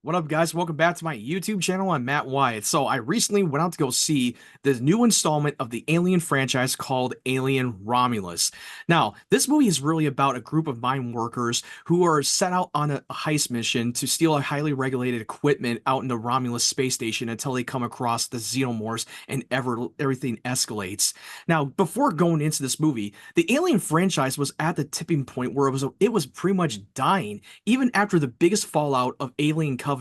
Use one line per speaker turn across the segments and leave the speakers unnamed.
What up, guys? Welcome back to my YouTube channel. I'm Matt Wyatt. So, I recently went out to go see the new installment of the Alien franchise called Alien Romulus. Now, this movie is really about a group of mine workers who are set out on a heist mission to steal a highly regulated equipment out in the Romulus space station until they come across the xenomorphs and everything escalates. Now, before going into this movie, the Alien franchise was at the tipping point where it was pretty much dying, even after the biggest fallout of Alien Covenant.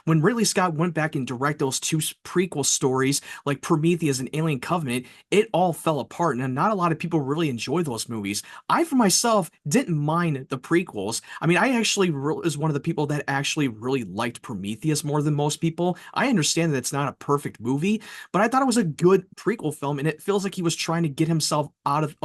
When Ridley Scott went back and directed those two prequel stories like Prometheus and Alien Covenant, it all fell apart, and not a lot of people really enjoy those movies. I, for myself, didn't mind the prequels. I mean, I actually was one of the people that actually really liked Prometheus more than most people. I understand that it's not a perfect movie, but I thought it was a good prequel film, and it feels like he was trying to get himself out of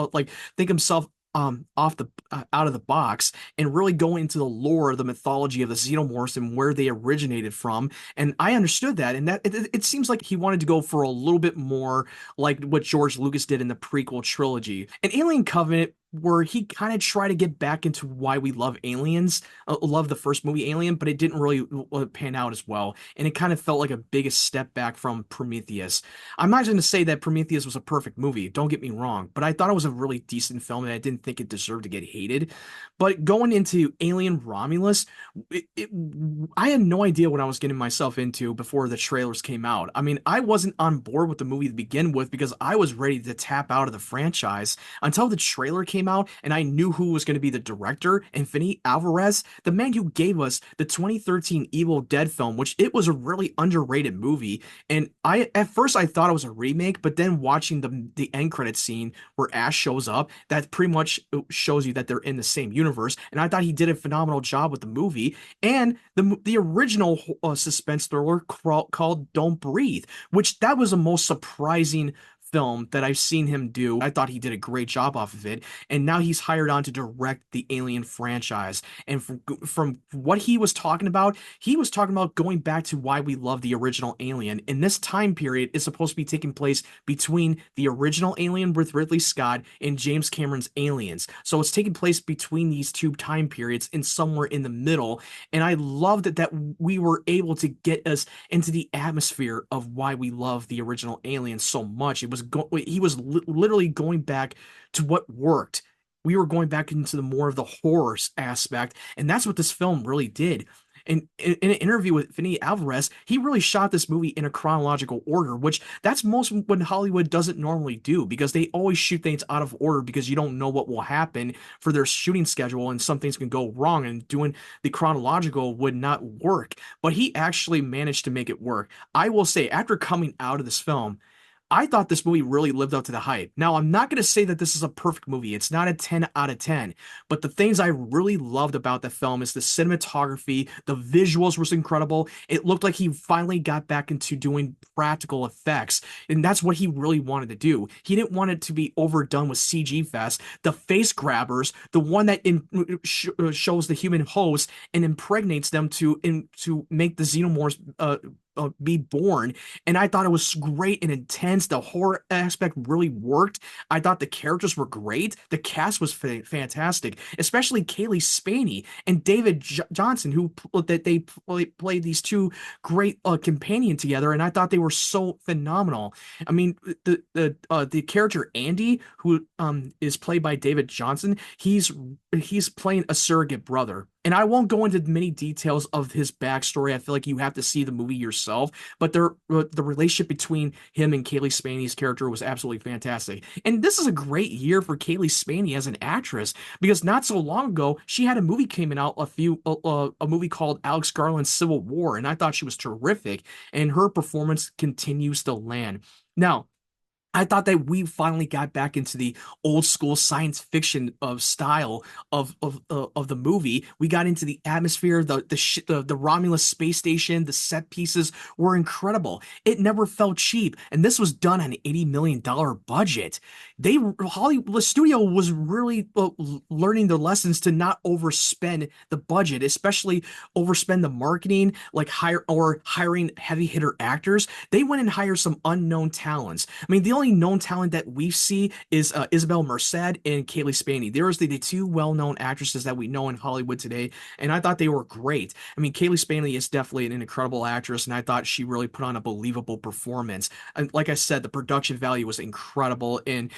think himself off the out of the box and really go into the lore, the mythology of the xenomorphs and where they originated from. And I understood that, and that it seems like he wanted to go for a little bit more like what George Lucas did in the prequel trilogy. And Alien Covenant, where he kind of tried to get back into why we love aliens, love the first movie Alien, but it didn't really pan out as well, and it kind of felt like a biggest step back from Prometheus. I'm not going to say that Prometheus was a perfect movie, don't get me wrong, but I thought it was a really decent film, and I didn't think it deserved to get hated. But going into Alien Romulus, I had no idea what I was getting myself into before the trailers came out. I mean, I wasn't on board with the movie to begin with because I was ready to tap out of the franchise until the trailer came out and I knew who was going to be the director, and Fede Alvarez, the man who gave us the 2013 Evil Dead film, which it was a really underrated movie. And I at first I thought it was a remake, but then watching the end credit scene where Ash shows up, that pretty much shows you that they're in the same universe. And I thought he did a phenomenal job with the movie and the original suspense thriller called Don't Breathe, which that was the most surprising film that I've seen him do. I thought he did a great job off of it, and now he's hired on to direct the Alien franchise. And from what he was talking about going back to why we love the original Alien. And this time period is supposed to be taking place between the original Alien with Ridley Scott and James Cameron's Aliens. So it's taking place between these two time periods and somewhere in the middle. And I loved that we were able to get us into the atmosphere of why we love the original Alien so much. He was literally going back to what worked. We were going back into the more of the horror aspect, and that's what this film really did. And in an interview with Fede Alvarez, he really shot this movie in a chronological order, which that's most what Hollywood doesn't normally do because they always shoot things out of order because you don't know what will happen for their shooting schedule and some things can go wrong, and doing the chronological would not work. But he actually managed to make it work. I will say, after coming out of this film, I thought this movie really lived up to the hype. Now, I'm not going to say that this is a perfect movie. It's not a 10 out of 10. But the things I really loved about the film is the cinematography, the visuals was incredible. It looked like he finally got back into doing practical effects. And that's what he really wanted to do. He didn't want it to be overdone with CG fest. The face grabbers, the one that shows the human host and impregnates them to make the xenomorphs be born. And I thought it was great and intense. The horror aspect really worked. I thought the characters were great. The cast was fantastic, especially Cailee Spaeny and David Jonsson, who that they played these two great companion together, and I thought they were so phenomenal. I mean, the character Andy, who is played by David Jonsson, he's playing a surrogate brother. And I won't go into many details of his backstory. I feel like you have to see the movie yourself. But the relationship between him and Cailee Spaeny character was absolutely fantastic. And this is a great year for Cailee Spaeny as an actress because not so long ago she had a movie coming out a movie called Alex Garland's Civil War, and I thought she was terrific. And her performance continues to land. Now, I thought that we finally got back into the old school science fiction of style of the movie. We got into the atmosphere, the Romulus space station, the set pieces were incredible. It never felt cheap, and this was done on an $80 million budget. Hollywood the studio was really learning their lessons to not overspend the budget, especially overspend the marketing, like hiring heavy hitter actors. They went and hired some unknown talents. I mean, the only only known talent that we see is Isabel Merced and Cailee Spaeny. There is the two well-known actresses that we know in Hollywood today, and I thought they were great. I mean, Cailee Spaeny is definitely an incredible actress, and I thought she really put on a believable performance. And like I said, the production value was incredible, and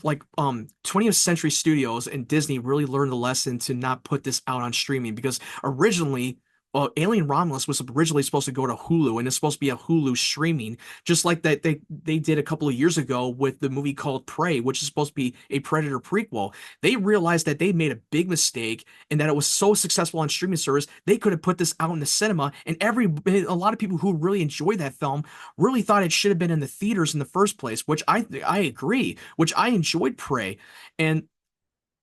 like 20th Century Studios and Disney really learned the lesson to not put this out on streaming because originally Alien Romulus was originally supposed to go to Hulu and it's supposed to be a Hulu streaming, just like that they did a couple of years ago with the movie called Prey, which is supposed to be a Predator prequel. They realized that they made a big mistake and that it was so successful on streaming service, they could have put this out in the cinema, and a lot of people who really enjoyed that film really thought it should have been in the theaters in the first place, which I agree, which I enjoyed Prey.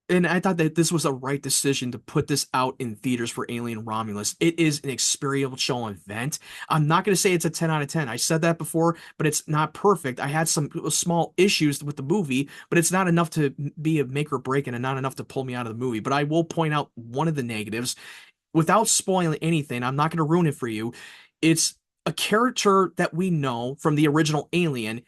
And I thought that this was a right decision to put this out in theaters for Alien Romulus. It is an experiential event. I'm not going to say it's a 10 out of 10. I said that before, but it's not perfect. I had some small issues with the movie, but it's not enough to be a make or break and not enough to pull me out of the movie. But I will point out one of the negatives without spoiling anything. I'm not going to ruin it for you. It's a character that we know from the original Alien.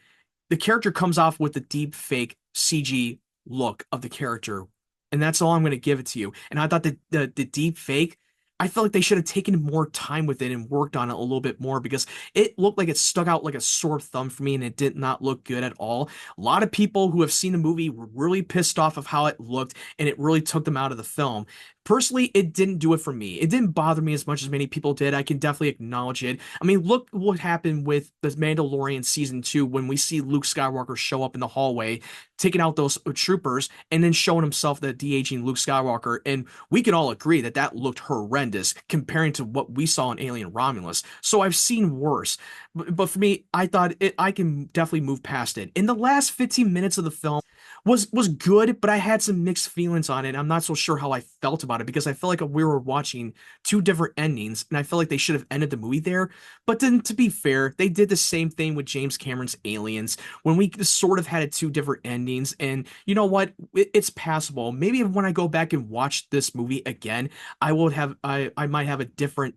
The character comes off with the deep fake CG look of the character, and that's all I'm going to give it to you. And I thought that the deep fake, I felt like they should have taken more time with it and worked on it a little bit more because it looked like it stuck out like a sore thumb for me and it did not look good at all. A lot of people who have seen the movie were really pissed off of how it looked and it really took them out of the film. Personally, it didn't do it for me. It didn't bother me as much as many people did. I can definitely acknowledge it. I mean, look what happened with The Mandalorian season 2 when we see Luke Skywalker show up in the hallway, taking out those troopers, and then showing himself the de-aging Luke Skywalker. And we can all agree that that looked horrendous comparing to what we saw in Alien Romulus. So I've seen worse. But for me, I thought I can definitely move past it. In the last 15 minutes of the film, was good, but I had some mixed feelings on it. I'm not so sure how I felt about it because I felt like we were watching two different endings, and I felt like they should have ended the movie there. But then, to be fair, they did the same thing with James Cameron's Aliens when we sort of had two different endings. And you know what? It's passable. Maybe when I go back and watch this movie again, I might have a different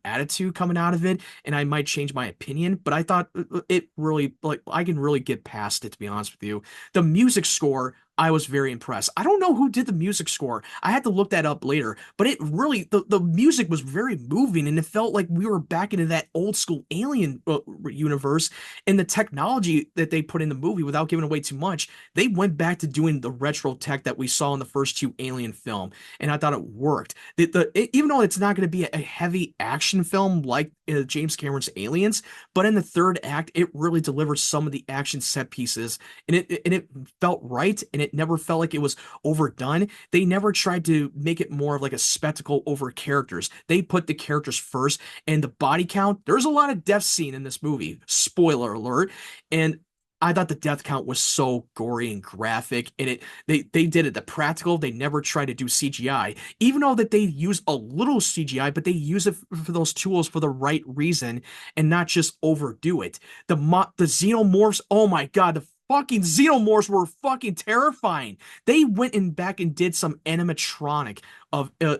attitude coming out of it and I might change my opinion, but I thought it really, like, I can really get past it, to be honest with you. The music score, I was very impressed. I don't know who did the music score. I had to look that up later, but it really, the music was very moving and it felt like we were back into that old school Alien universe, and the technology that they put in the movie, without giving away too much, they went back to doing the retro tech that we saw in the first two Alien film, and I thought it worked. Even though it's not going to be a heavy action film like James Cameron's Aliens, but in the third act, it really delivered some of the action set pieces, and it felt right, and it never felt like it was overdone. They never tried to make it more of like a spectacle over characters. They put the characters first, and the body count. There's a lot of death scene in this movie. Spoiler alert. And I thought the death count was so gory and graphic, and they did it the practical. They never tried to do CGI, even though that they use a little CGI, but they use it for those tools for the right reason and not just overdo it. The xenomorphs, oh my god, the fucking xenomorphs were fucking terrifying. They went and back and did some animatronic of the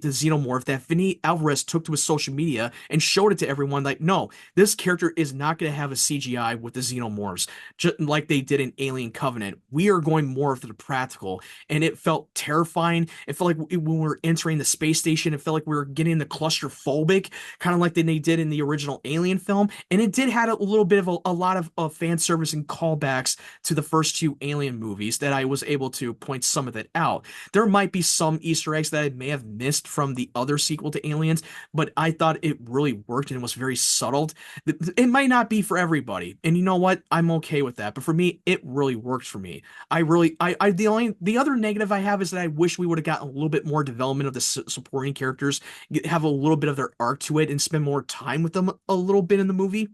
xenomorph that Vinny Alvarez took to his social media and showed it to everyone. Like, no, this character is not going to have a CGI with the xenomorphs, just like they did in Alien Covenant. We are going more for the practical, and it felt terrifying. It felt like when we were entering the space station, it felt like we were getting the claustrophobic, kind of like they did in the original Alien film. And it did have a little bit of a lot of fan service and callbacks to the first two Alien movies that I was able to point some of that out. There might be some Easter eggs that I may have missed from the other sequel to Aliens, but I thought it really worked and was very subtle. It might not be for everybody, and you know what? I'm okay with that. But for me, it really worked for me. The other negative I have is that I wish we would have gotten a little bit more development of the supporting characters, have a little bit of their arc to it, and spend more time with them a little bit in the movie.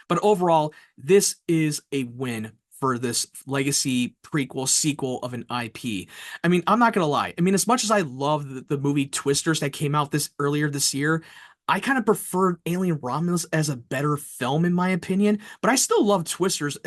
But overall, this is a win for this legacy prequel sequel of an IP. I mean, I'm not gonna lie. I mean, as much as I love the movie Twisters that came out this earlier this year, I kind of preferred Alien Romulus as a better film in my opinion, but I still love Twisters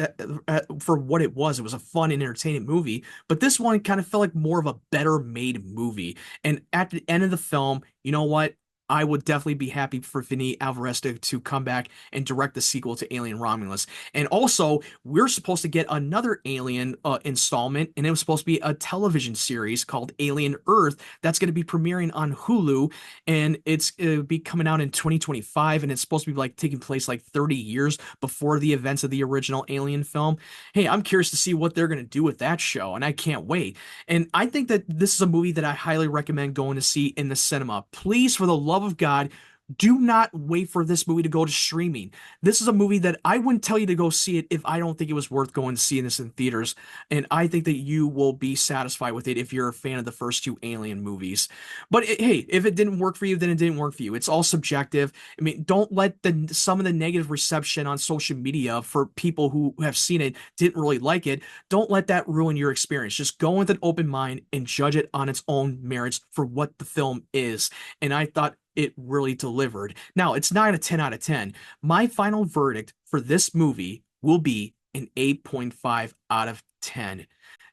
for what it was. It was a fun and entertaining movie, but this one kind of felt like more of a better made movie. And at the end of the film, you know what? I would definitely be happy for Fede Alvarez to come back and direct the sequel to Alien Romulus. And also, we're supposed to get another Alien installment, and it was supposed to be a television series called Alien Earth that's going to be premiering on Hulu, and it'll be coming out in 2025, and it's supposed to be like taking place like 30 years before the events of the original Alien film. Hey, I'm curious to see what they're going to do with that show, and I can't wait. And I think that this is a movie that I highly recommend going to see in the cinema. Please, for the love of God, do not wait for this movie to go to streaming. This is a movie that I wouldn't tell you to go see it if I don't think it was worth going to see this in theaters. And I think that you will be satisfied with it if you're a fan of the first two Alien movies. But hey, if it didn't work for you, then it didn't work for you. It's all subjective. I mean, don't let some of the negative reception on social media for people who have seen it didn't really like it. Don't let that ruin your experience. Just go with an open mind and judge it on its own merits for what the film is. And I thought it really delivered. Now, it's not a 10 out of 10. My final verdict for this movie will be an 8.5 out of 10.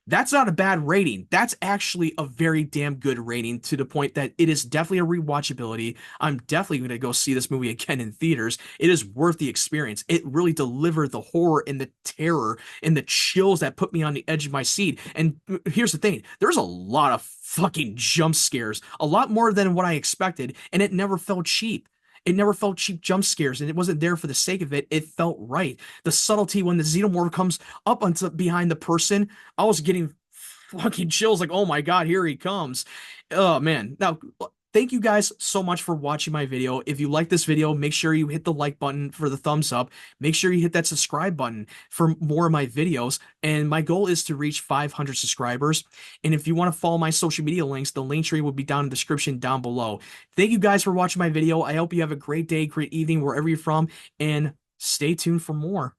That's not a bad rating. That's actually a very damn good rating, to the point that it is definitely a rewatchability. I'm definitely going to go see this movie again in theaters. It is worth the experience. It really delivered the horror and the terror and the chills that put me on the edge of my seat. And here's the thing, there's a lot of fucking jump scares, a lot more than what I expected, and it never felt cheap. It never felt cheap jump scares, and it wasn't there for the sake of it. It felt right. The subtlety when the xenomorph comes up onto behind the person, I was getting fucking chills like, oh my God, here he comes. Oh man. Now, thank you guys so much for watching my video. If you like this video, make sure you hit the like button for the thumbs up. Make sure you hit that subscribe button for more of my videos. And my goal is to reach 500 subscribers. And if you want to follow my social media links, the link tree will be down in the description down below. Thank you guys for watching my video. I hope you have a great day, great evening, wherever you're from, and stay tuned for more.